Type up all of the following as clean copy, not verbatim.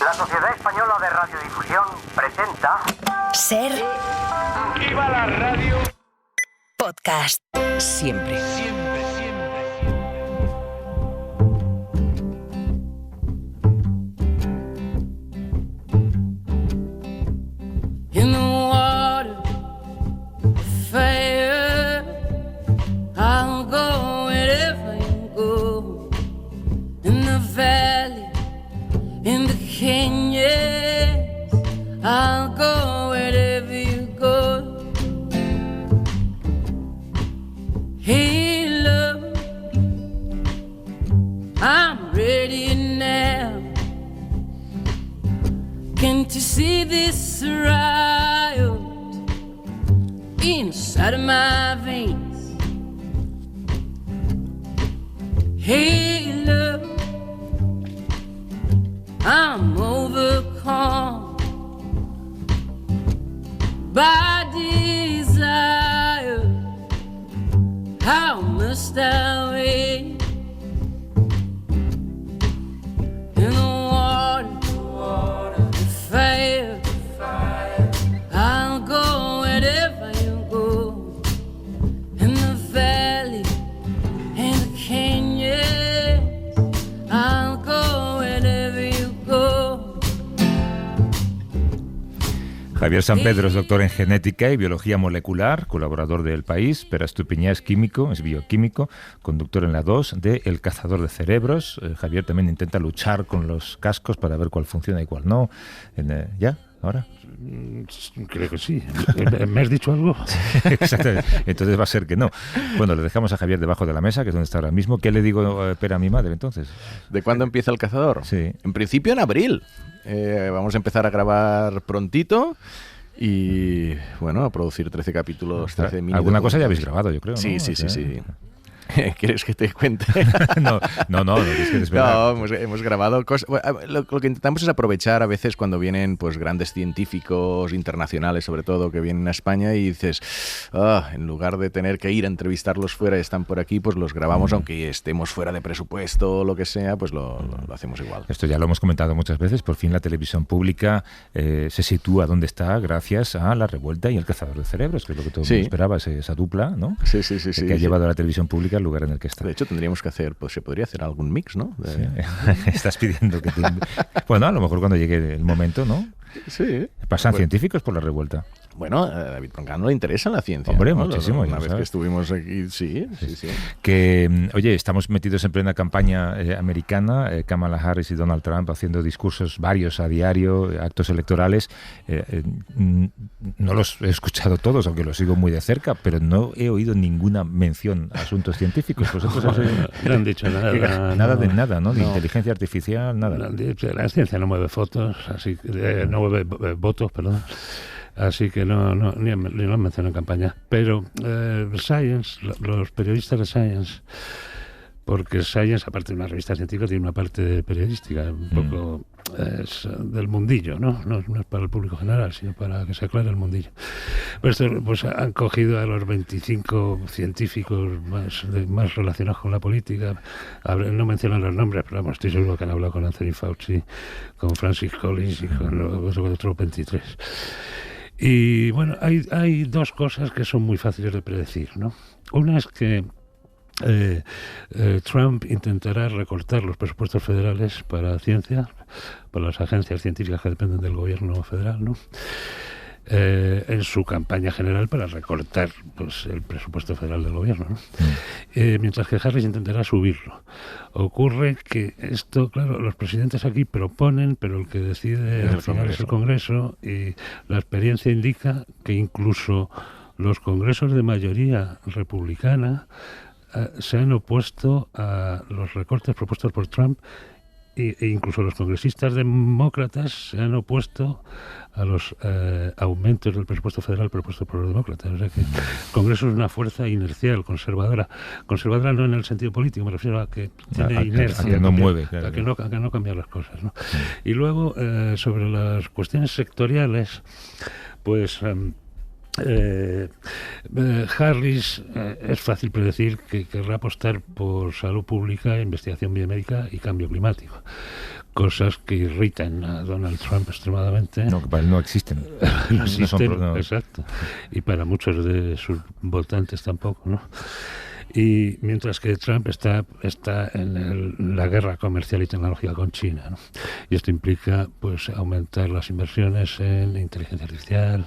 La Sociedad Española de Radiodifusión presenta... Ser... ¡Viva la radio! Podcast. Siempre. Siempre, siempre. In the water, fire, I'll go wherever you go. In the valley, in the canyons, I'll go wherever you go. Hey, love, I'm ready now. Can't you see this riot inside of my veins? Hey, love, I'm overcome by desire. How must I wait? In the water, the fire, I'll go wherever you go. In the valley, in the canyons, I'll go wherever you go. Javier San Pedro es doctor en genética y biología molecular, colaborador de El País. Pere Estupiñá es químico, es bioquímico, conductor en la 2 de El Cazador de Cerebros. Javier también intenta luchar con los cascos para ver cuál funciona y cuál no. ¿Ya? ¿Ahora? Creo que sí. ¿Me has dicho algo? Exactamente. Entonces va a ser que no. Bueno, le dejamos a Javier debajo de la mesa, que es donde está ahora mismo. ¿Qué le digo, Pere, a mi madre entonces? ¿De cuándo empieza El Cazador? Sí. En principio en abril. Vamos a empezar a grabar prontito y, bueno, a producir 13 capítulos, 13 minutos. Alguna cosa ya habéis grabado, yo creo, ¿no? Sí. ¿Quieres que te cuente? No, es que es verdad. No, hemos grabado cosas. Lo que intentamos es aprovechar a veces cuando vienen pues grandes científicos internacionales, sobre todo, que vienen a España y dices, en lugar de tener que ir a entrevistarlos fuera y están por aquí, pues los grabamos, aunque estemos fuera de presupuesto o lo que sea, pues lo hacemos igual. Esto ya lo hemos comentado muchas veces. Por fin la televisión pública se sitúa donde está gracias a La Revuelta y El Cazador de Cerebros, que es lo que todo el mundo esperaba, esa dupla, ¿no? Sí. Que ha llevado a la televisión pública al lugar en el que está. De hecho, tendríamos que hacer, pues se podría hacer algún mix, ¿no? Sí. Estás pidiendo que te... Bueno, a lo mejor cuando llegue el momento, ¿no? Sí. ¿Pasan científicos por La Revuelta? Bueno, a David Broncano le interesa la ciencia. Hombre, ¿no? muchísimo. Una vez que estuvimos aquí, sí. Que, oye, estamos metidos en plena campaña americana, Kamala Harris y Donald Trump haciendo discursos varios a diario, actos electorales. No los he escuchado todos, aunque los sigo muy de cerca, pero no he oído ninguna mención a asuntos científicos. ¿Vosotros no han dicho nada. Nada, ¿no? De inteligencia artificial, nada. La ciencia no mueve fotos, así que no mueve votos, perdón. Así que no lo menciono en campaña. Pero Science, los periodistas de Science, porque Science, aparte de una revista científica, tiene una parte periodística, un poco es del mundillo, ¿no? No es para el público general, sino para que se aclare el mundillo. Pues han cogido a los 25 científicos más relacionados con la política. No mencionan los nombres, pero vamos, estoy seguro que han hablado con Anthony Fauci, con Francis Collins y con otros 23. Y bueno, hay dos cosas que son muy fáciles de predecir, ¿no? Una es que Trump intentará recortar los presupuestos federales para ciencia, para las agencias científicas que dependen del gobierno federal, ¿no? En su campaña general para recortar pues el presupuesto federal del gobierno, ¿no? Mientras que Harris intentará subirlo. Ocurre que esto, claro, los presidentes aquí proponen, pero el que decide al final es el Congreso, y la experiencia indica que incluso los congresos de mayoría republicana se han opuesto a los recortes propuestos por Trump, e incluso los congresistas demócratas se han opuesto a los aumentos del presupuesto federal propuesto por los demócratas. O sea que el Congreso es una fuerza inercial, conservadora. Conservadora no en el sentido político, me refiero a que tiene inercia. A que no mueve. Claro, a que no cambiar las cosas, ¿no? Y luego, sobre las cuestiones sectoriales, pues Harris es fácil predecir que querrá apostar por salud pública, investigación biomédica y cambio climático. Cosas que irritan a Donald Trump extremadamente. No, que para él no existen. No existen, no. exacto. Y para muchos de sus votantes tampoco, ¿no? Y mientras que Trump está en la guerra comercial y tecnológica con China, ¿no? Y esto implica pues aumentar las inversiones en inteligencia artificial,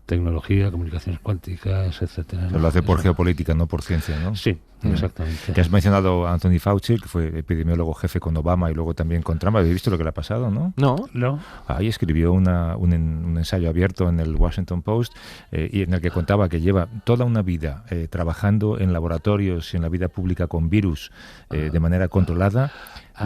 tecnología, comunicaciones cuánticas, etcétera, ¿no? Pero lo hace por geopolítica, no por ciencia, ¿no? Sí, exactamente. Que has mencionado a Anthony Fauci, que fue epidemiólogo jefe con Obama y luego también con Trump. ¿Habéis visto lo que le ha pasado, no? No. Ahí escribió un ensayo abierto en el Washington Post y en el que contaba que lleva toda una vida trabajando en laboratorios y en la vida pública con virus de manera controlada.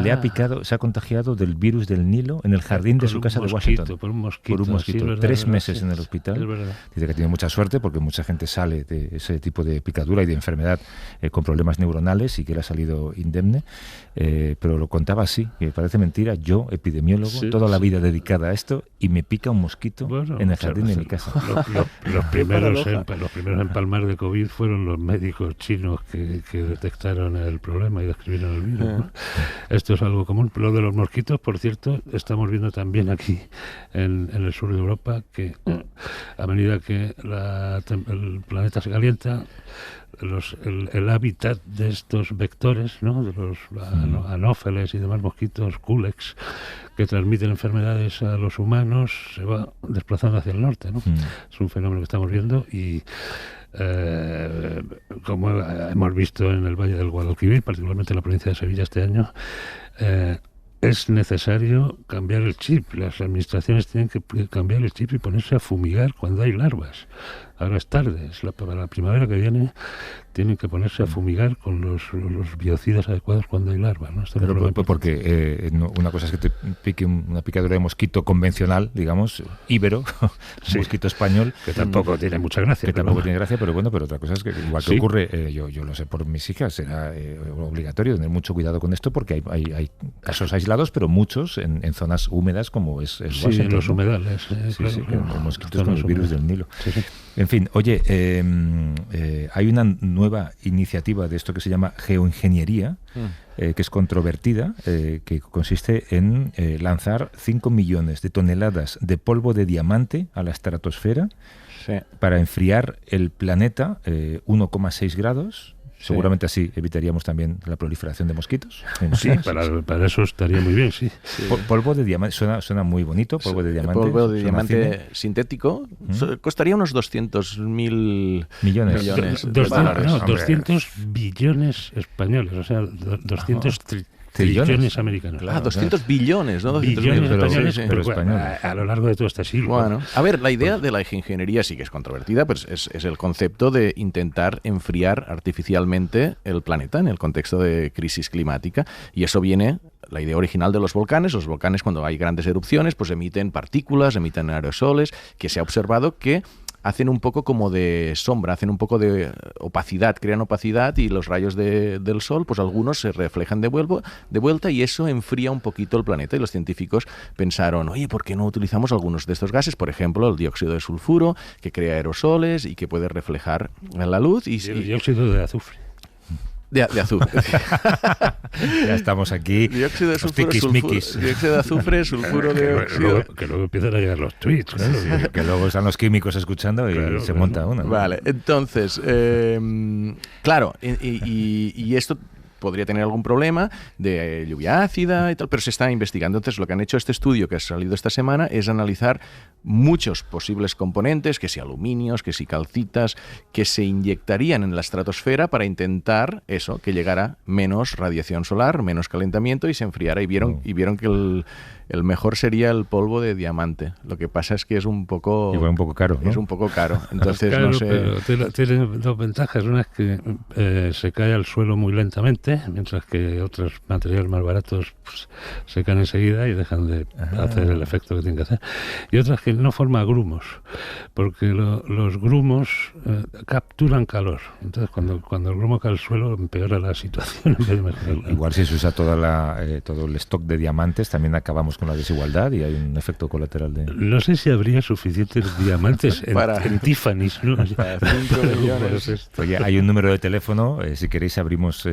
Le ha picado, se ha contagiado del virus del Nilo en el jardín de su casa de Washington. Por un mosquito. Sí, verdad, 3 meses sí, en el hospital. Es verdad. Dice que tiene mucha suerte porque mucha gente sale de ese tipo de picadura y de enfermedad con problemas neuronales y que le ha salido indemne. Pero lo contaba así, que parece mentira. Yo, epidemiólogo, toda la vida dedicada a esto y me pica un mosquito en el jardín de mi casa. Los primeros en palmar de COVID fueron los médicos chinos que detectaron el problema y describieron el virus, ¿no? Esto es algo común. Lo de los mosquitos, por cierto, estamos viendo también aquí en el sur de Europa que a medida que el planeta se calienta, el hábitat de estos vectores, ¿no? De los anófeles y demás mosquitos, culex, que transmiten enfermedades a los humanos, se va desplazando hacia el norte, ¿no? Es un fenómeno que estamos viendo y como hemos visto en el Valle del Guadalquivir, particularmente en la provincia de Sevilla este año, es necesario cambiar el chip. Las administraciones tienen que cambiar el chip y ponerse a fumigar cuando hay larvas. Ahora es tarde, para la primavera que viene tienen que ponerse a fumigar con los biocidas adecuados cuando hay larvas, ¿no? Pero porque una cosa es que te pique una picadura de mosquito convencional, digamos, íbero, mosquito español, que tampoco tiene mucha gracia. Que tampoco tiene gracia, pero bueno, pero otra cosa es que igual que ocurre, yo lo sé por mis hijas, será obligatorio tener mucho cuidado con esto porque hay casos aislados, pero muchos en zonas húmedas como es Washington, en los ¿no? humedales. Los mosquitos con el virus del Nilo. Sí. En fin, oye, hay una nueva iniciativa de esto que se llama geoingeniería, que es controvertida, que consiste en lanzar 5 millones de toneladas de polvo de diamante a la estratosfera para enfriar el planeta 1,6 grados. Seguramente así evitaríamos también la proliferación de mosquitos. Sí, para eso estaría muy bien, sí. Polvo de diamante, suena muy bonito, polvo de diamante. Polvo de diamante sintético costaría unos 200.000 millones de dólares. 200 billones españoles, o sea, 200 trillones americanos. Claro, 200 billones, ¿no? 200 billones españoles, pero a lo largo de todo este siglo. Bueno, a ver, la idea de la ingeniería sí que es controvertida, pues es el concepto de intentar enfriar artificialmente el planeta en el contexto de crisis climática, y eso viene la idea original de los volcanes. Los volcanes, cuando hay grandes erupciones, pues emiten partículas, emiten aerosoles, que se ha observado que hacen un poco como de sombra, hacen un poco de opacidad, crean opacidad, y los rayos del sol, pues algunos se reflejan de vuelta y eso enfría un poquito el planeta. Y los científicos pensaron, oye, ¿por qué no utilizamos algunos de estos gases? Por ejemplo, el dióxido de sulfuro, que crea aerosoles y que puede reflejar la luz. Y el dióxido de azufre. De azufre. Ya estamos aquí. Dióxido de azufre, sulfuro de óxido. Que luego empiezan a llegar los tweets, claro. Sí, que luego están los químicos escuchando y se monta uno, ¿no? Vale, entonces, claro, y esto podría tener algún problema de lluvia ácida y tal, pero se está investigando. Entonces, lo que han hecho este estudio que ha salido esta semana es analizar muchos posibles componentes, que si aluminios, que si calcitas, que se inyectarían en la estratosfera para intentar eso, que llegara menos radiación solar, menos calentamiento y se enfriara. Y vieron que el mejor sería el polvo de diamante. Lo que pasa es que es un poco... Igual un poco caro, ¿no? Es un poco caro. Entonces, claro, no sé... pero tiene dos ventajas. Una es que se cae al suelo muy lentamente, mientras que otros materiales más baratos pues, se caen enseguida y dejan de hacer el efecto que tienen que hacer. Y otra es que no forma grumos, porque los grumos capturan calor. Entonces, cuando el grumo cae al suelo, empeora la situación en vez de mejorarla. Igual si se usa todo el stock de diamantes, también acabamos con la desigualdad y hay un efecto colateral de... No sé si habría suficientes diamantes en Tiffany's, ¿no? Para 5 millones. Oye, hay un número de teléfono, si queréis abrimos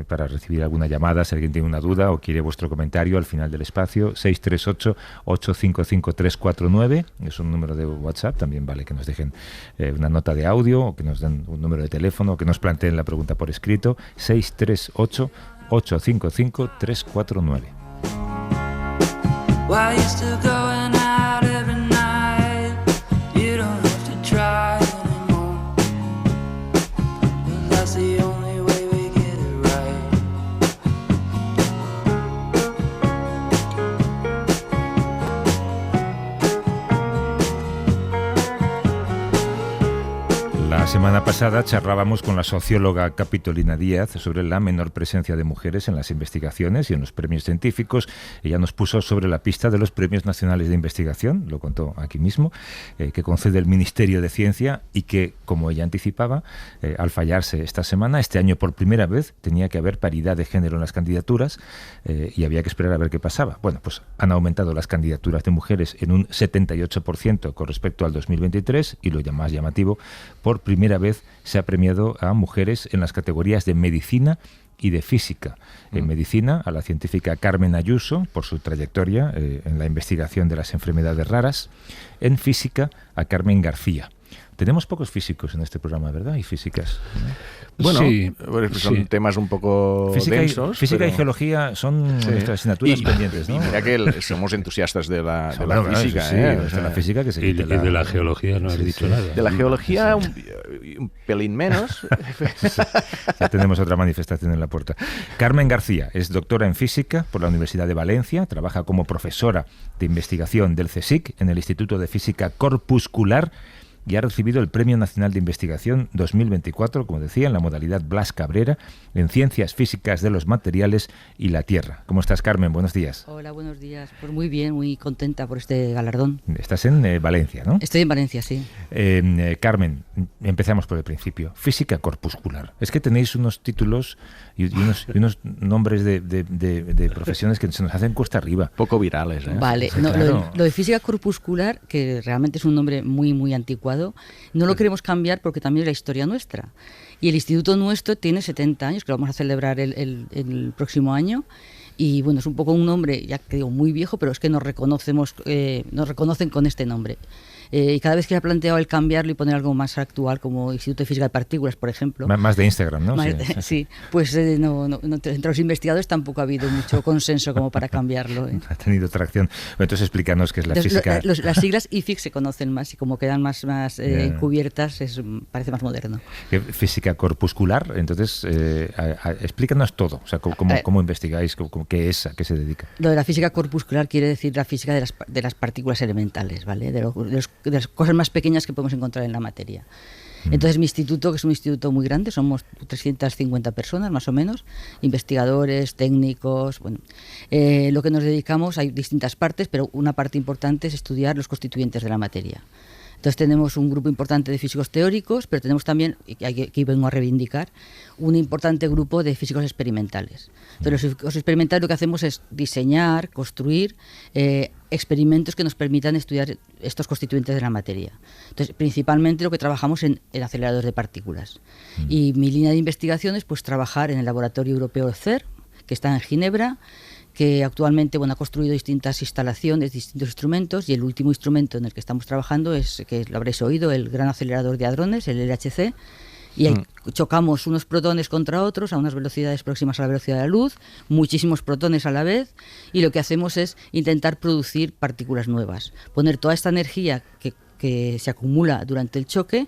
para recibir alguna llamada, si alguien tiene una duda o quiere vuestro comentario al final del espacio, 638-855-349, es un número de WhatsApp, también vale que nos dejen una nota de audio o que nos den un número de teléfono o que nos planteen la pregunta por escrito, 638-855-349. Why you still going out every night? You don't have to try anymore. 'Cause that's the only way we get it right. La semana pasada charlábamos con la socióloga Capitolina Díaz sobre la menor presencia de mujeres en las investigaciones y en los premios científicos. Ella nos puso sobre la pista de los Premios Nacionales de Investigación, lo contó aquí mismo, que concede el Ministerio de Ciencia y que, como ella anticipaba, al fallarse esta semana, este año por primera vez tenía que haber paridad de género en las candidaturas y había que esperar a ver qué pasaba. Bueno, pues han aumentado las candidaturas de mujeres en un 78% con respecto al 2023 y lo más llamativo, por primera vez se ha premiado a mujeres en las categorías de medicina y de física. En medicina, a la científica Carmen Ayuso, por su trayectoria en la investigación de las enfermedades raras. En física, a Carmen García. Tenemos pocos físicos en este programa, ¿verdad? Y físicas, ¿no? Bueno, sí, son temas un poco densos. Física y pero... geología son nuestras asignaturas pendientes, ¿no? Y mira que somos entusiastas de la física. De la física que se y de la geología no has dicho nada. De la geología un pelín menos. Ya tenemos otra manifestación en la puerta. Carmen García es doctora en física por la Universidad de Valencia, trabaja como profesora de investigación del CSIC en el Instituto de Física Corpuscular y ha recibido el Premio Nacional de Investigación 2024, como decía, en la modalidad Blas Cabrera, en Ciencias Físicas de los Materiales y la Tierra. ¿Cómo estás, Carmen? Buenos días. Hola, buenos días. Pues muy bien, muy contenta por este galardón. Estás en Valencia, ¿no? Estoy en Valencia, sí. Carmen, empezamos por el principio. Física corpuscular. Es que tenéis unos títulos y unos nombres de profesiones que se nos hacen cuesta arriba. Poco virales, ¿eh? Vale, Sí, no, claro. lo de física corpuscular, que realmente es un nombre muy, muy anticuado, no lo queremos cambiar porque también es la historia nuestra. Y el instituto nuestro tiene 70 años, que lo vamos a celebrar el próximo año. Y bueno, es un poco un nombre, ya que digo, muy viejo, pero es que nos reconocen con este nombre. Y cada vez que he planteado el cambiarlo y poner algo más actual, como Instituto de Física de Partículas, por ejemplo. Más de Instagram, ¿no? Sí, pues entre los investigadores tampoco ha habido mucho consenso como para cambiarlo. Ha tenido tracción. Entonces explícanos qué es la física. Las siglas IFIC se conocen más y como quedan más cubiertas, parece más moderno. Física corpuscular, entonces explícanos todo, o sea, cómo investigáis, qué es, a qué se dedica. Lo de la física corpuscular quiere decir la física de las partículas elementales, ¿vale? De las cosas más pequeñas que podemos encontrar en la materia. Entonces mi instituto, que es un instituto muy grande, somos 350 personas más o menos, investigadores, técnicos, bueno, lo que nos dedicamos, hay distintas partes, pero una parte importante es estudiar los constituyentes de la materia. Entonces tenemos un grupo importante de físicos teóricos, pero tenemos también, y aquí vengo a reivindicar, un importante grupo de físicos experimentales. Entonces los físicos experimentales lo que hacemos es diseñar, construir experimentos que nos permitan estudiar estos constituyentes de la materia. Entonces principalmente lo que trabajamos en aceleradores de partículas. Y mi línea de investigación es pues trabajar en el laboratorio europeo CERN, que está en Ginebra, que actualmente ha construido distintas instalaciones, distintos instrumentos, y el último instrumento en el que estamos trabajando es, que lo habréis oído, el Gran Acelerador de Hadrones, el LHC, y ahí chocamos unos protones contra otros a unas velocidades próximas a la velocidad de la luz, muchísimos protones a la vez, y lo que hacemos es intentar producir partículas nuevas, poner toda esta energía que se acumula durante el choque,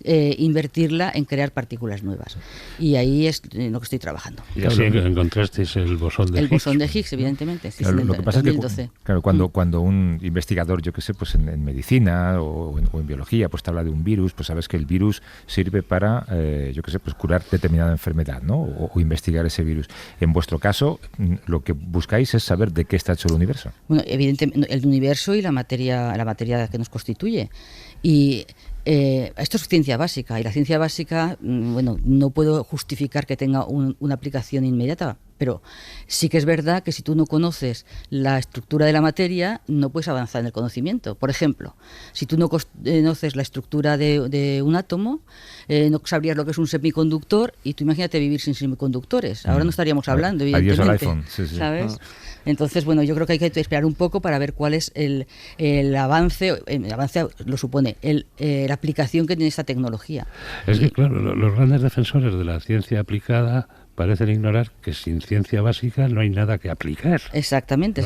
invertirla en crear partículas nuevas. Y ahí es en lo que estoy trabajando. Y así encontrasteis el bosón de Higgs. El bosón de Higgs, evidentemente. Sí, Claro, lo que pasa es 2012. que claro, cuando un investigador, yo qué sé, pues en medicina o en biología, pues te habla de un virus, pues sabes que el virus sirve para, yo qué sé, pues curar determinada enfermedad, ¿no? O investigar ese virus. En vuestro caso, lo que buscáis es saber de qué está hecho el universo. Bueno, evidentemente, el universo y la materia que nos constituye. Y esto es ciencia básica, y la ciencia básica, bueno, no puedo justificar que tenga una aplicación inmediata, Pero sí que es verdad que si tú no conoces la estructura de la materia, no puedes avanzar en el conocimiento. Por ejemplo, si tú no conoces la estructura de un átomo, no sabrías lo que es un semiconductor, y tú imagínate vivir sin semiconductores. Ahora no estaríamos hablando, evidentemente. Adiós al iPhone. Sí, sí. ¿Sabes? Entonces, bueno, yo creo que hay que esperar un poco para ver cuál es el avance. El avance lo supone la aplicación que tiene esta tecnología. Es que, claro, los grandes defensores de la ciencia aplicada parecen ignorar que sin ciencia básica no hay nada que aplicar. Exactamente,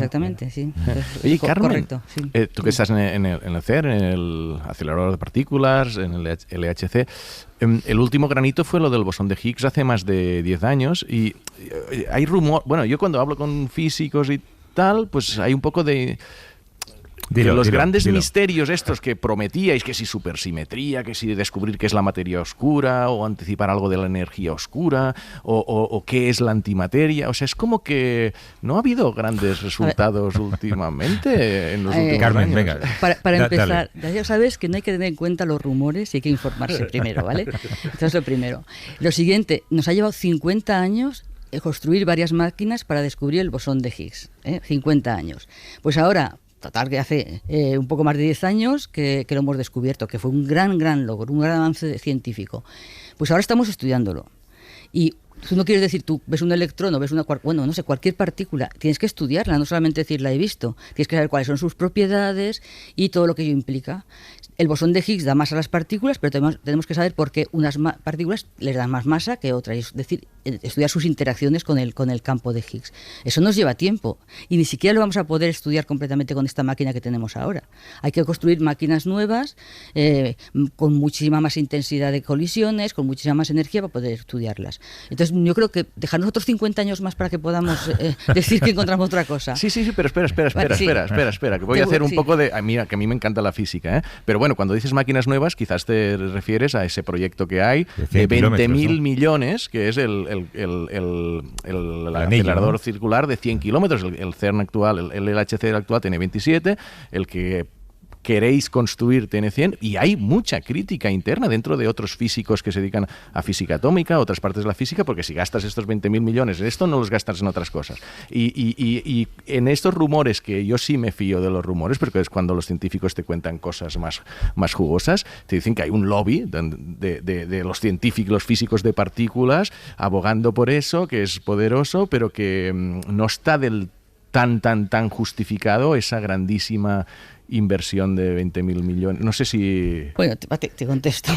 sí. Oye, Carmen, correcto, sí. Tú que estás en el CERN, en el acelerador de partículas, en el LHC, el último granito fue lo del bosón de Higgs hace más de 10 años y hay rumor, bueno, yo cuando hablo con físicos y tal, pues hay un poco de... los grandes misterios estos que prometíais, que si supersimetría, que si descubrir qué es la materia oscura o anticipar algo de la energía oscura o qué es la antimateria, o sea, es como que no ha habido grandes resultados últimamente en los últimos Carmen, años. venga. Para empezar, ya sabes que no hay que tener en cuenta los rumores y hay que informarse primero, ¿vale? Eso es lo primero. Lo siguiente, nos ha llevado 50 años construir varias máquinas para descubrir el bosón de Higgs, 50 años. Pues ahora... Total, que hace un poco más de 10 años que lo hemos descubierto, que fue un gran logro, un gran avance científico. Pues ahora estamos estudiándolo. Y tú no quieres decir, tú ves un electrón o ves cualquier partícula, tienes que estudiarla, no solamente decir la he visto, tienes que saber cuáles son sus propiedades y todo lo que ello implica. El bosón de Higgs da masa a las partículas, pero tenemos que saber por qué unas partículas les dan más masa que otras, es decir, estudiar sus interacciones con el campo de Higgs. Eso nos lleva tiempo y ni siquiera lo vamos a poder estudiar completamente con esta máquina que tenemos ahora. Hay que construir máquinas nuevas con muchísima más intensidad de colisiones, con muchísima más energía para poder estudiarlas. Entonces yo creo que dejarnos otros 50 años más para que podamos decir que encontramos otra cosa. Sí, pero espera, que voy a hacer un poco de... Mira, que a mí me encanta la física, ¿eh? Pero bueno, cuando dices máquinas nuevas, quizás te refieres a ese proyecto que hay de 20.000 millones, que es el acelerador circular de 100 kilómetros. El CERN actual, el LHC actual tiene 27, el que queréis construir tiene 100, y hay mucha crítica interna dentro de otros físicos que se dedican a física atómica, otras partes de la física, porque si gastas estos 20.000 millones en esto, no los gastas en otras cosas. Y en estos rumores, que yo sí me fío de los rumores, porque es cuando los científicos te cuentan cosas más jugosas, te dicen que hay un lobby de los científicos, los físicos de partículas, abogando por eso, que es poderoso, pero que no está del tan justificado esa grandísima inversión de 20.000 millones. No sé si... Bueno, te contesto.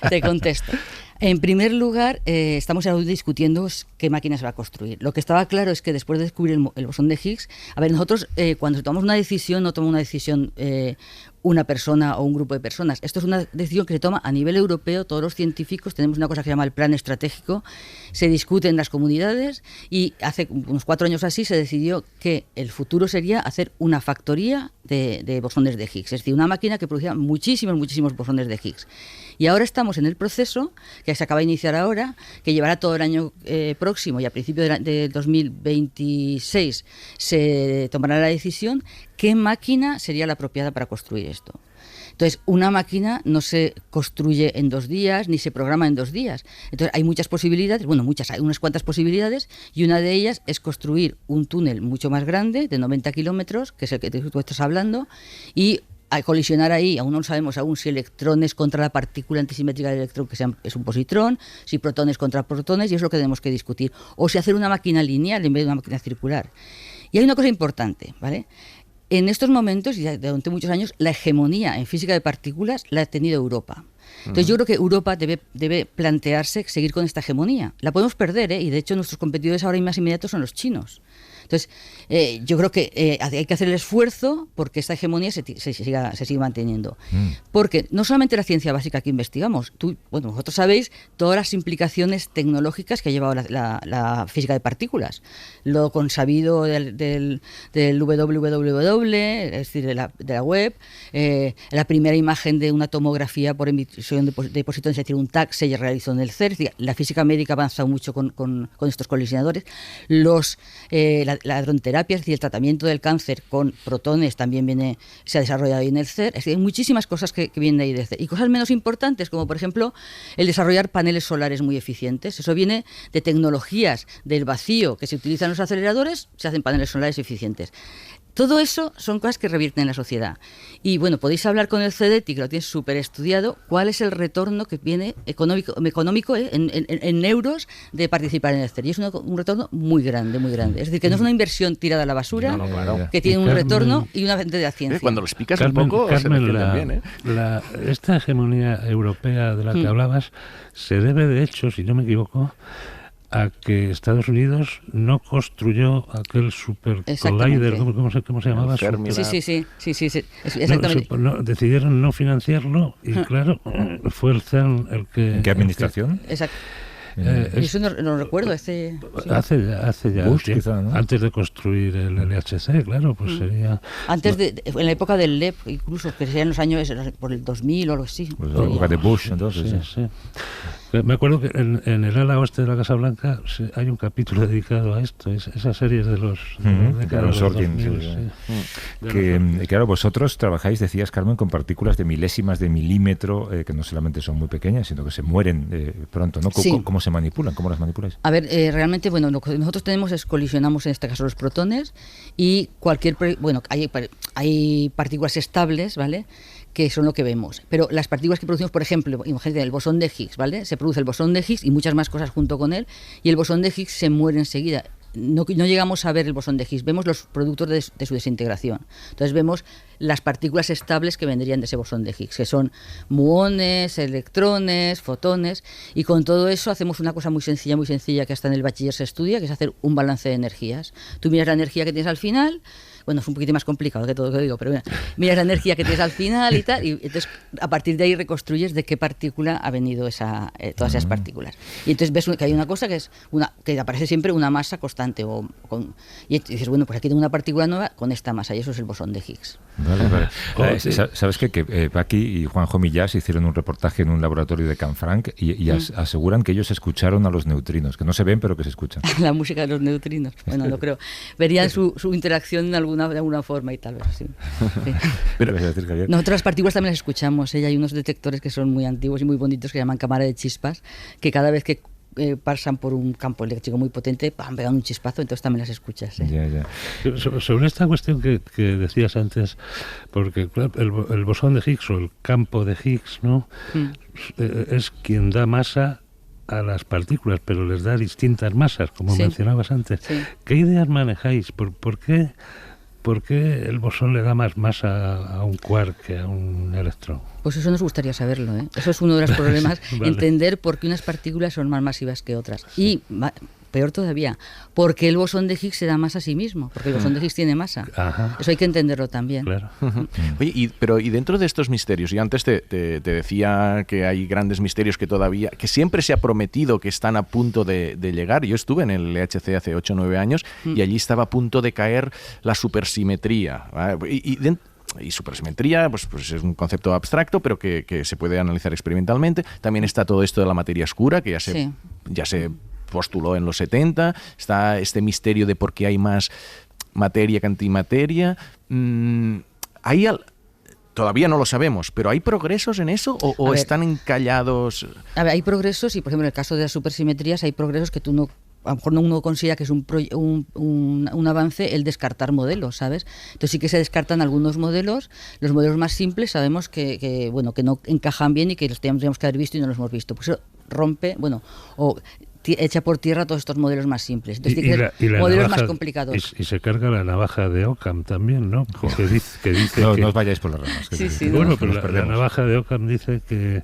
Te contesto. En primer lugar, estamos ahora discutiendo qué máquina se va a construir. Lo que estaba claro es que después de descubrir el bosón de Higgs, a ver, nosotros cuando tomamos una decisión, no tomamos una decisión una persona o un grupo de personas. Esto es una decisión que se toma a nivel europeo, todos los científicos, tenemos una cosa que se llama el plan estratégico, se discute en las comunidades y hace unos 4 años así se decidió que el futuro sería hacer una factoría de bosones de Higgs, es decir, una máquina que produciera muchísimos bosones de Higgs. Y ahora estamos en el proceso, que se acaba de iniciar ahora, que llevará todo el año próximo y a principios de 2026 se tomará la decisión qué máquina sería la apropiada para construir esto. Entonces, una máquina no se construye en 2 días, ni se programa en 2 días. Entonces, hay muchas posibilidades, hay unas cuantas posibilidades, y una de ellas es construir un túnel mucho más grande, de 90 kilómetros, que es el que tú estás hablando, y a colisionar ahí, aún no sabemos si electrones contra la partícula antisimétrica del electrón, que es un positrón, si protones contra protones, y eso es lo que tenemos que discutir. O si hacer una máquina lineal en vez de una máquina circular. Y hay una cosa importante, ¿vale? En estos momentos, y durante muchos años, la hegemonía en física de partículas la ha tenido Europa. Entonces yo creo que Europa debe plantearse seguir con esta hegemonía. La podemos perder, y de hecho nuestros competidores ahora más inmediatos son los chinos. Entonces, yo creo que hay que hacer el esfuerzo porque esta hegemonía se siga manteniendo. Porque no solamente la ciencia básica que investigamos, vosotros sabéis todas las implicaciones tecnológicas que ha llevado la física de partículas. Lo consabido del www, es decir, de la web, la primera imagen de una tomografía por emisión de positrones, es decir, un TAC, se realizó en el CERN. La física médica ha avanzado mucho con estos colisionadores. La la hadronterapia, es decir, el tratamiento del cáncer con protones también se ha desarrollado ahí en el CERN. Es decir, hay muchísimas cosas que vienen de ahí del CERN. Y cosas menos importantes, como por ejemplo el desarrollar paneles solares muy eficientes. Eso viene de tecnologías del vacío que se utilizan en los aceleradores, se hacen paneles solares eficientes. Todo eso son cosas que revierten en la sociedad. Y bueno, podéis hablar con el CDTI, que lo tienes súper estudiado, cuál es el retorno que viene económico en euros de participar en el CERN. Y es un retorno muy grande, muy grande. Es decir, que no es una inversión tirada a la basura, claro. que tiene un retorno y una venta de la ciencia. Cuando lo explicas Carmen, un poco, Carmen, se entiende bien, esta hegemonía europea de la que hablabas se debe, de hecho, si no me equivoco, a que Estados Unidos no construyó aquel super collider, ¿cómo se llamaba? Sí, exactamente. Decidieron no financiarlo y claro, fue el CERN el que... ¿En qué administración? Exacto. Eso no lo recuerdo. Hace ya Bush, tiempo, quizá, ¿no? antes de construir el LHC, claro, pues sería... Antes en la época del LEP, incluso, que serían los años por el 2000 o algo así. Pues la época de Bush, entonces. Sí. Me acuerdo que en el ala oeste de la Casa Blanca hay un capítulo dedicado a esto, esas series de los... de los Sorkin. Que claro, vosotros trabajáis, decías, Carmen, con partículas de milésimas de milímetro, que no solamente son muy pequeñas, sino que se mueren pronto, ¿no? Sí. ¿Cómo se manipulan? ¿Cómo las manipuláis? A ver, realmente, bueno, lo que nosotros tenemos es colisionamos en este caso los protones y hay partículas estables, ¿vale?, que son lo que vemos. Pero las partículas que producimos, por ejemplo, imagínate el bosón de Higgs, ¿vale? Se produce el bosón de Higgs y muchas más cosas junto con él, y el bosón de Higgs se muere enseguida. No llegamos a ver el bosón de Higgs, vemos los productos de su desintegración. Entonces vemos las partículas estables que vendrían de ese bosón de Higgs, que son muones, electrones, fotones, y con todo eso hacemos una cosa muy sencilla que hasta en el bachiller se estudia, que es hacer un balance de energías. Tú miras la energía que tienes al final. Bueno, es un poquito más complicado que todo lo que digo, pero bueno, miras la energía que tienes al final y tal, y entonces a partir de ahí reconstruyes de qué partícula ha venido todas esas partículas. Y entonces ves que hay una cosa que aparece siempre una masa constante, y dices, bueno, pues aquí tengo una partícula nueva con esta masa, y eso es el bosón de Higgs. Vale. ¿Sabes que Paqui y Juanjo Millás hicieron un reportaje en un laboratorio de Canfranc y aseguran que ellos escucharon a los neutrinos, que no se ven, pero que se escuchan? La música de los neutrinos, bueno, no creo. Verían su interacción de alguna forma y tal vez, sí. Pero nosotros las partículas también las escuchamos, ¿eh? Hay unos detectores que son muy antiguos y muy bonitos que se llaman cámara de chispas, que cada vez que pasan por un campo eléctrico muy potente, pegan un chispazo, entonces también las escuchas. Ya. Sobre esta cuestión que decías antes, porque claro, el bosón de Higgs o el campo de Higgs, ¿no? Es quien da masa a las partículas, pero les da distintas masas, como mencionabas antes. Sí. ¿Qué ideas manejáis? ¿Por qué el bosón le da más masa a un quark que a un electrón? Pues eso nos gustaría saberlo, ¿eh? Eso es uno de los problemas, vale. Entender por qué unas partículas son más masivas que otras. Sí. Y peor todavía, ¿por qué el bosón de Higgs se da masa a sí mismo? Porque el bosón de Higgs tiene masa. Ajá. Eso hay que entenderlo también. Claro. Oye, y dentro de estos misterios, y antes te decía que hay grandes misterios que siempre se ha prometido que están a punto de llegar. Yo estuve en el LHC hace 8 o 9 años y allí estaba a punto de caer la supersimetría. Y supersimetría pues es un concepto abstracto, pero que se puede analizar experimentalmente. También está todo esto de la materia oscura, que ya se postuló en los 70. Está este misterio de por qué hay más materia que antimateria. Todavía no lo sabemos, pero ¿hay progresos en eso o están encallados? A ver, hay progresos y, por ejemplo, en el caso de las supersimetrías hay progresos que a lo mejor uno considera que es un avance el descartar modelos, ¿sabes? Entonces sí que se descartan algunos modelos. Los modelos más simples sabemos que no encajan bien y que los teníamos que haber visto y no los hemos visto. Pues eso rompe, echa por tierra todos estos modelos más simples. Entonces, modelos más complicados. Y se carga la navaja de Occam también, ¿no? Que dice no, que... no os vayáis por las ramas. Bueno, pero la navaja de Occam dice que...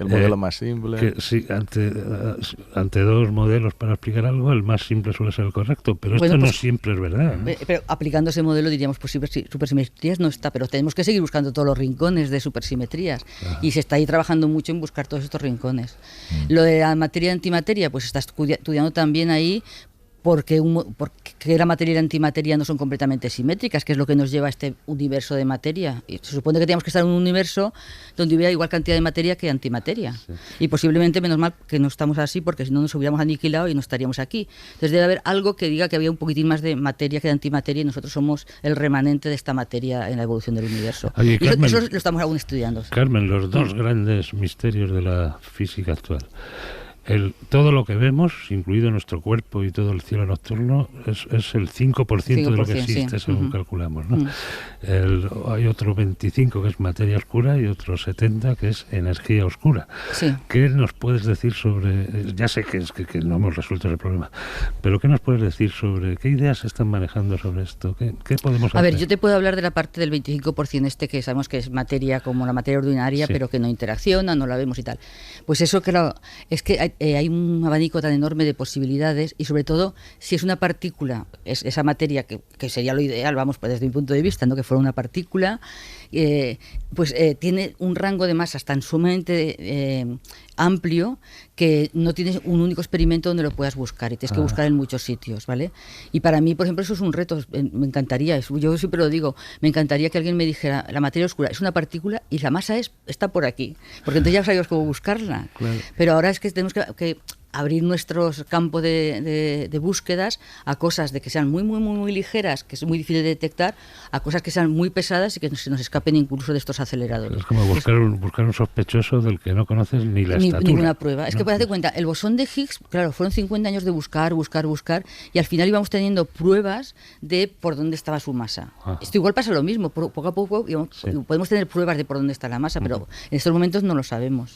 El modelo más simple. Que sí, ante dos modelos para explicar algo, el más simple suele ser el correcto, pero esto no siempre es verdad, ¿no? Pero aplicando ese modelo diríamos, pues supersimetrías no está, pero tenemos que seguir buscando todos los rincones de supersimetrías. Ajá. Y se está ahí trabajando mucho en buscar todos estos rincones. Lo de la materia y antimateria, pues está estudiando también ahí porque la materia y la antimateria no son completamente simétricas, que es lo que nos lleva a este universo de materia. Y se supone que teníamos que estar en un universo donde hubiera igual cantidad de materia que antimateria. Sí. Y posiblemente, menos mal que no estamos así, porque si no nos hubiéramos aniquilado y no estaríamos aquí. Entonces debe haber algo que diga que había un poquitín más de materia que de antimateria, y nosotros somos el remanente de esta materia en la evolución del universo. Oye, y Carmen, eso lo estamos aún estudiando. Carmen, los dos grandes misterios de la física actual. Todo lo que vemos, incluido nuestro cuerpo y todo el cielo nocturno, es el 5% de lo que existe, según calculamos, ¿no? Hay otro 25% que es materia oscura y otro 70% que es energía oscura. Sí. ¿Qué nos puedes decir sobre...? Ya sé que no hemos resuelto el problema, pero ¿qué nos puedes decir sobre qué ideas se están manejando sobre esto? ¿Qué podemos hacer? A ver, yo te puedo hablar de la parte del 25% que sabemos que es materia como la materia ordinaria, sí, pero que no interacciona, no la vemos y tal. Pues eso, claro, es que hay un abanico tan enorme de posibilidades, y sobre todo si es una partícula, esa materia que sería lo ideal, vamos, pues desde mi punto de vista, ¿no? Que fuera una partícula, tiene un rango de masas tan sumamente amplio que no tienes un único experimento donde lo puedas buscar, y tienes que buscar en muchos sitios, ¿vale? Y para mí, por ejemplo, eso es un reto. Me encantaría, yo siempre lo digo, me encantaría que alguien me dijera, la materia oscura es una partícula y la masa está por aquí, porque entonces ya sabíamos cómo buscarla. Claro. Pero ahora es que tenemos que abrir nuestros campos de búsquedas a cosas de que sean muy, muy, muy, muy ligeras, que es muy difícil de detectar, a cosas que sean muy pesadas y que se nos escapen incluso de estos aceleradores. Es como buscar un sospechoso del que no conoces ni la estatura. Ninguna prueba. Es que, por darte cuenta, el bosón de Higgs, claro, fueron 50 años de buscar, y al final íbamos teniendo pruebas de por dónde estaba su masa. Esto igual pasa lo mismo, poco a poco podemos tener pruebas de por dónde está la masa, pero en estos momentos no lo sabemos.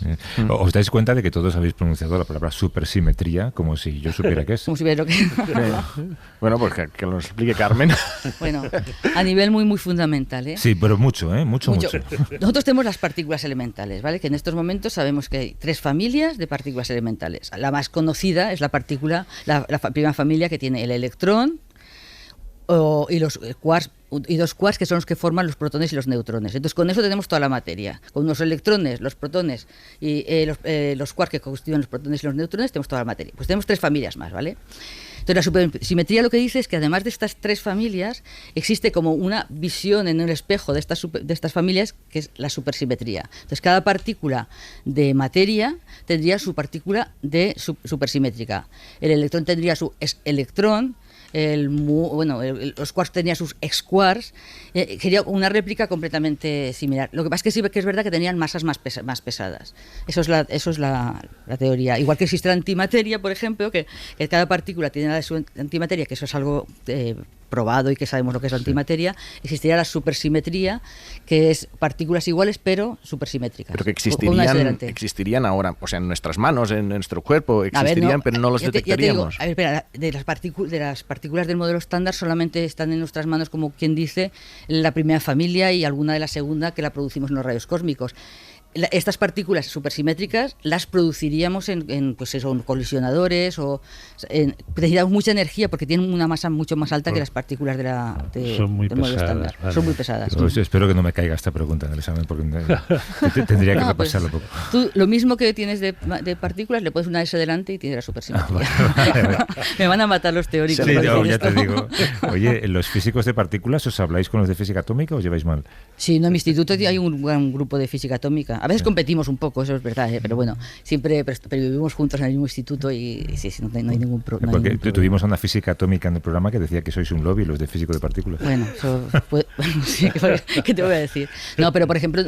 ¿Os dais cuenta de que todos habéis pronunciado la palabra supersimetría como si yo supiera qué es? Como si hubiera lo que... Bueno, pues que nos explique Carmen. Bueno, a nivel muy, muy fundamental, ¿eh? Sí, pero mucho. Nosotros tenemos las partículas elementales, ¿vale? Que en estos momentos sabemos que hay 3 familias de partículas elementales. La más conocida es la partícula, la primera familia, que tiene el electrón y los quarks, y 2 quarks, que son los que forman los protones y los neutrones. Entonces, con eso tenemos toda la materia. Con los electrones, los protones y los quarks que constituyen los protones y los neutrones, tenemos toda la materia. Pues tenemos 3 familias más, ¿vale? Entonces, la supersimetría lo que dice es que además de estas 3 familias, existe como una visión en el espejo de estas familias, que es la supersimetría. Entonces, cada partícula de materia tendría su partícula de supersimétrica. El electrón tendría su electrón, los quarks tenían sus ex-quarks, sería una réplica completamente similar. Lo que pasa es que sí que es verdad que tenían masas más pesadas. Eso es la teoría. Igual que existe la antimateria, por ejemplo, que cada partícula tiene la de su antimateria, que eso es algo probado y que sabemos lo que es la antimateria. Existiría la supersimetría, que es partículas iguales pero supersimétricas. Pero que existirían ahora, o sea, en nuestras manos, en nuestro cuerpo, existirían, pero no los detectaríamos. Ya te digo, espera, de las partículas del modelo estándar solamente están en nuestras manos, como quien dice, la primera familia y alguna de la segunda, que la producimos en los rayos cósmicos. Estas partículas supersimétricas las produciríamos en colisionadores necesitamos mucha energía porque tienen una masa mucho más alta que las partículas del modelo estándar. Vale. Son muy pesadas. Espero que no me caiga esta pregunta en el examen porque tendría que repasarlo poco. Tú, lo mismo que tienes de partículas, le pones una S delante y tienes la supersimetría. Me van a matar los teóricos. Sí, ya te digo. Oye, ¿los físicos de partículas os habláis con los de física atómica o os lleváis mal? Sí, en mi instituto hay un gran grupo de física atómica. A veces competimos un poco, eso es verdad, pero bueno, siempre pero vivimos juntos en el mismo instituto y sí, no hay ningún problema. Porque tuvimos a una física atómica en el programa que decía que sois un lobby, los de físico de partículas. Bueno, eso sí, ¿qué te voy a decir? No, pero por ejemplo,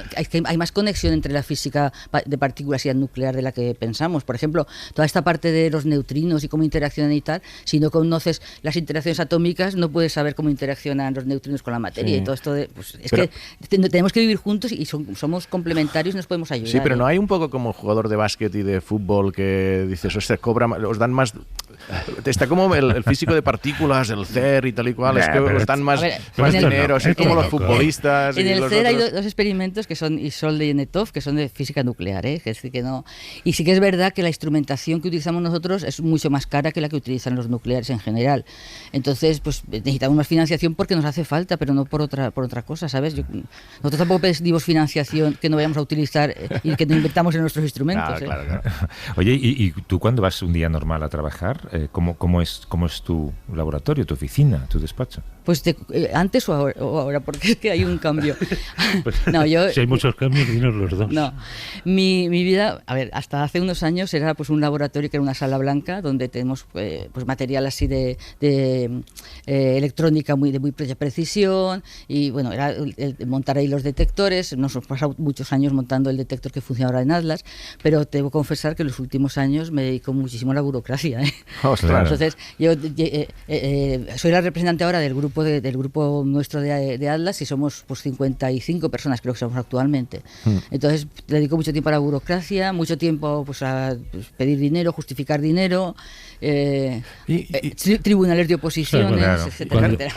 hay más conexión entre la física de partículas y la nuclear de la que pensamos. Por ejemplo, toda esta parte de los neutrinos y cómo interaccionan y tal, si no conoces las interacciones atómicas, no puedes saber cómo interaccionan los neutrinos con la materia. Sí. Y todo esto que tenemos que vivir juntos y somos complementarios y nos podemos ayudar. Sí, pero no hay un poco como jugador de básquet y de fútbol que dices, os dan más... Está como el físico de partículas, el CER y tal y cual, es que os dan más dinero, así como los futbolistas. En el CER hay 2 experimentos que son Isolde y Netov, que son de física nuclear, que es decir, que no. Y sí que es verdad que la instrumentación que utilizamos nosotros es mucho más cara que la que utilizan los nucleares en general. Entonces, pues necesitamos más financiación porque nos hace falta, pero no por otra cosa, ¿sabes? Nosotros tampoco pedimos financiación que no vayamos a utilizar y que no invertamos en nuestros instrumentos. Claro. Oye, ¿y tú cuando vas un día normal a trabajar, ¿cómo es tu laboratorio, tu oficina, tu despacho? Pues antes o ahora, porque es que hay un cambio. No, si hay muchos cambios, dinos los dos. No, mi vida, a ver, hasta hace unos años era pues un laboratorio que era una sala blanca donde tenemos pues material así de electrónica de muy precisión y bueno, era el montar ahí los detectores. Nos hemos pasado muchos años montando el detector que funciona ahora en Atlas, pero debo confesar que en los últimos años me dedico muchísimo a la burocracia. Ostras. Entonces, yo soy la representante ahora del grupo nuestro de Atlas y somos pues 55 personas, creo que somos actualmente. Entonces, dedico mucho tiempo a la burocracia, mucho tiempo pues a pedir dinero, justificar dinero, tribunales de oposiciones, claro. etcétera.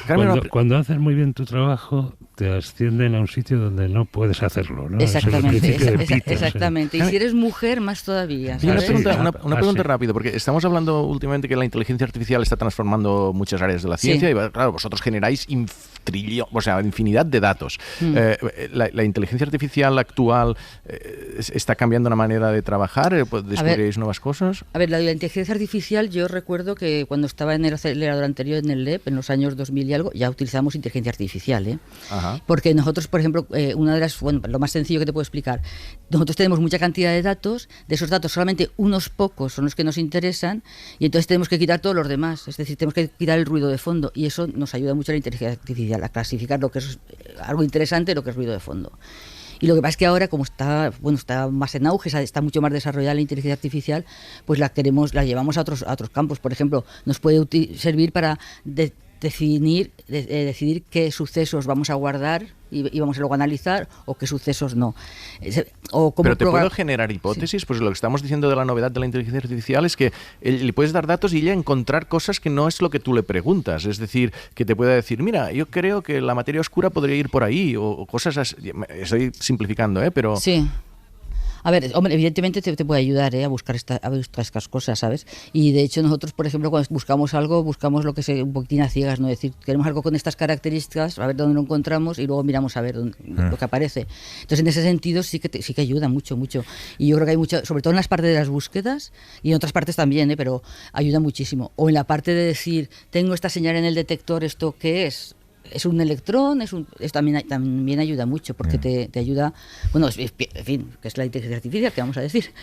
Cuando haces muy bien tu trabajo, te ascienden a un sitio donde no puedes hacerlo, ¿no? Exactamente. Y si eres mujer, más todavía. Y una ¿sabes? pregunta rápida, porque estamos hablando últimamente que la inteligencia artificial está transformando muchas áreas de la ciencia y claro, vosotros generáis infinidad de datos. La inteligencia artificial actual está cambiando la manera de trabajar, descubriréis nuevas cosas. A ver, la inteligencia artificial, yo recuerdo que cuando estaba en el acelerador anterior, en el LEP, en los años 2000 y algo, ya utilizamos inteligencia artificial, Ajá. Porque nosotros, por ejemplo, lo más sencillo que te puedo explicar, nosotros tenemos mucha cantidad de datos, de esos datos solamente unos pocos son los que nos interesan y entonces tenemos que quitar todos los demás, es decir, tenemos que quitar el ruido de fondo y eso nos ayuda mucho a la inteligencia artificial a clasificar lo que es algo interesante y lo que es ruido de fondo. Y lo que pasa es que ahora, como está más en auge, está mucho más desarrollada la inteligencia artificial, pues la llevamos a otros campos. Por ejemplo, nos puede servir para decidir qué sucesos vamos a guardar y vamos a luego analizar o qué sucesos no. Pero te puedo generar hipótesis, pues lo que estamos diciendo de la novedad de la inteligencia artificial es que le puedes dar datos y ella encontrar cosas que no es lo que tú le preguntas. Es decir, que te pueda decir, mira, yo creo que la materia oscura podría ir por ahí o cosas así. Estoy simplificando, pero... Sí. A ver, hombre, evidentemente te puede ayudar a buscar estas cosas, ¿sabes? Y de hecho nosotros, por ejemplo, cuando buscamos algo, buscamos lo que es un poquitín a ciegas, ¿no? Es decir, queremos algo con estas características, a ver dónde lo encontramos y luego miramos a ver lo que aparece. Entonces, en ese sentido sí que ayuda mucho. Y yo creo que hay mucho, sobre todo en las partes de las búsquedas y en otras partes también, pero ayuda muchísimo. O en la parte de decir, tengo esta señal en el detector, ¿esto qué es? Es un electrón, eso también ayuda mucho porque te ayuda, bueno, en fin, que es la inteligencia artificial, que vamos a decir.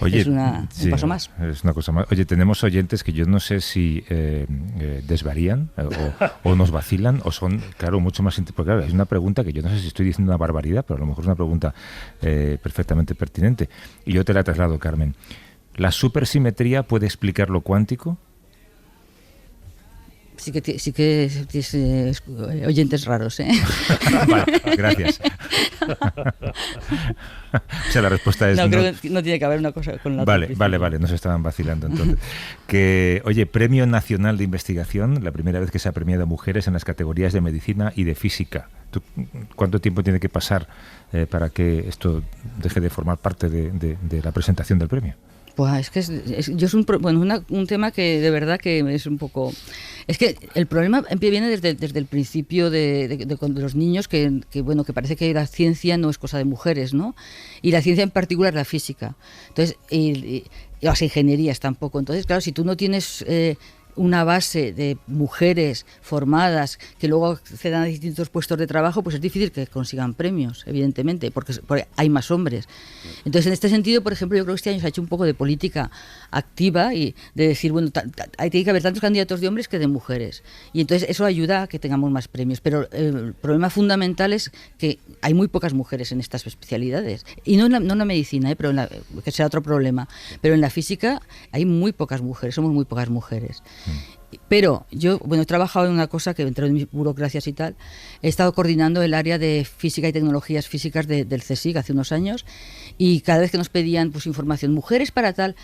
Oye, es un paso más. Es una cosa más. Oye, tenemos oyentes que yo no sé si desvarían o nos vacilan o son, claro, mucho más... Porque claro, es una pregunta que yo no sé si estoy diciendo una barbaridad, pero a lo mejor es una pregunta perfectamente pertinente. Y yo te la traslado, Carmen. ¿La supersimetría puede explicar lo cuántico? Sí que tienes oyentes raros, ¿eh? Vale, gracias. O sea, la respuesta es no. Creo que no tiene que haber una cosa con la otra. Vale, no se estaban vacilando entonces. Oye, Premio Nacional de Investigación, la primera vez que se ha premiado a mujeres en las categorías de medicina y de física. ¿Cuánto tiempo tiene que pasar para que esto deje de formar parte de la presentación del premio? Pues es un tema que de verdad que es un poco... Es que el problema viene desde el principio de los niños, que parece que la ciencia no es cosa de mujeres, ¿no? Y la ciencia en particular la física. Entonces, y las ingenierías tampoco. Entonces, claro, si tú no tienes... una base de mujeres formadas que luego accedan a distintos puestos de trabajo, pues es difícil que consigan premios, evidentemente, porque hay más hombres. Entonces, en este sentido, por ejemplo, yo creo que este año se ha hecho un poco de política activa y de decir, bueno, tiene que haber tantos candidatos de hombres que de mujeres. Y entonces eso ayuda a que tengamos más premios. Pero el problema fundamental es que hay muy pocas mujeres en estas especialidades. Y no en la medicina, pero que sea otro problema. Pero en la física hay muy pocas mujeres, somos muy pocas mujeres. Pero yo, he trabajado en una cosa que dentro de mis burocracias y tal, he estado coordinando el área de física y tecnologías físicas del CSIC hace unos años y cada vez que nos pedían información, mujeres para tal,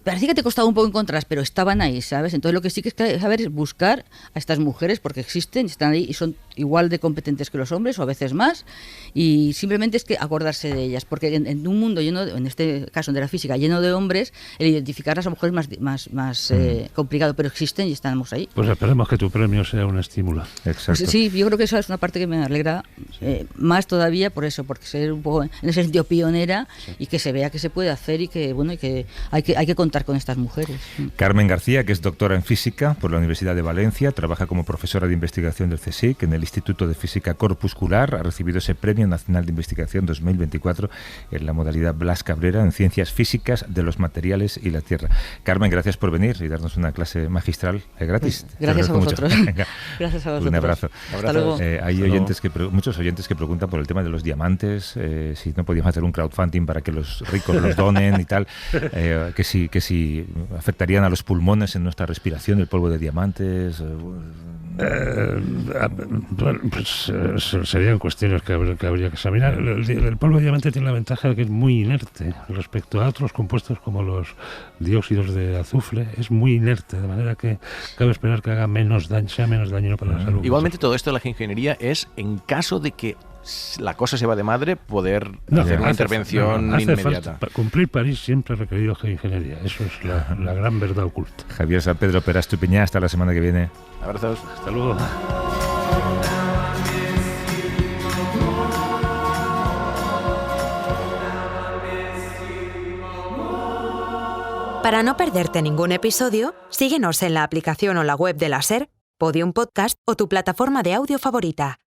parecía que te costaba un poco encontrarlas, pero estaban ahí, ¿sabes? Entonces lo que sí que hay que saber es buscar a estas mujeres porque existen, están ahí y son igual de competentes que los hombres o a veces más y simplemente es que acordarse de ellas porque en un mundo lleno, en este caso de la física, lleno de hombres, el identificarlas a lo mejor es más complicado, pero existen y estamos ahí. Pues esperemos que tu premio sea un estímulo. Exacto. Sí, yo creo que esa es una parte que me alegra más todavía por eso, porque ser un poco en ese sentido pionera y que se vea que se puede hacer y que hay que que contar con estas mujeres. Carmen García, que es doctora en física por la Universidad de Valencia, trabaja como profesora de investigación del CSIC en el Instituto de Física Corpuscular, ha recibido ese Premio Nacional de Investigación 2024 en la modalidad Blas Cabrera en Ciencias Físicas de los Materiales y la Tierra. Carmen, gracias por venir y darnos una clase magistral gratis. Pues, gracias a vosotros. Gracias a vosotros. Un abrazo. Hasta luego. Hay muchos oyentes que preguntan por el tema de los diamantes, si no podíamos hacer un crowdfunding para que los ricos los donen y tal, que si afectarían a los pulmones en nuestra respiración el polvo de diamantes. Serían cuestiones que habría que examinar. El polvo de diamante tiene la ventaja de que es muy inerte respecto a otros compuestos como los dióxidos de azufre. Es muy inerte, de manera que cabe esperar que haga sea menos dañino para la salud. Igualmente, todo esto de la geoingeniería es en caso de que la cosa se va de madre, poder hacer una intervención inmediata. Para cumplir París siempre ha requerido geoingeniería. Eso es la gran verdad oculta. Javier San Pedro Pera Estupiñán, hasta la semana que viene. Abrazos. Hasta luego. Para no perderte ningún episodio, síguenos en la aplicación o la web de la SER, Podium Podcast o tu plataforma de audio favorita.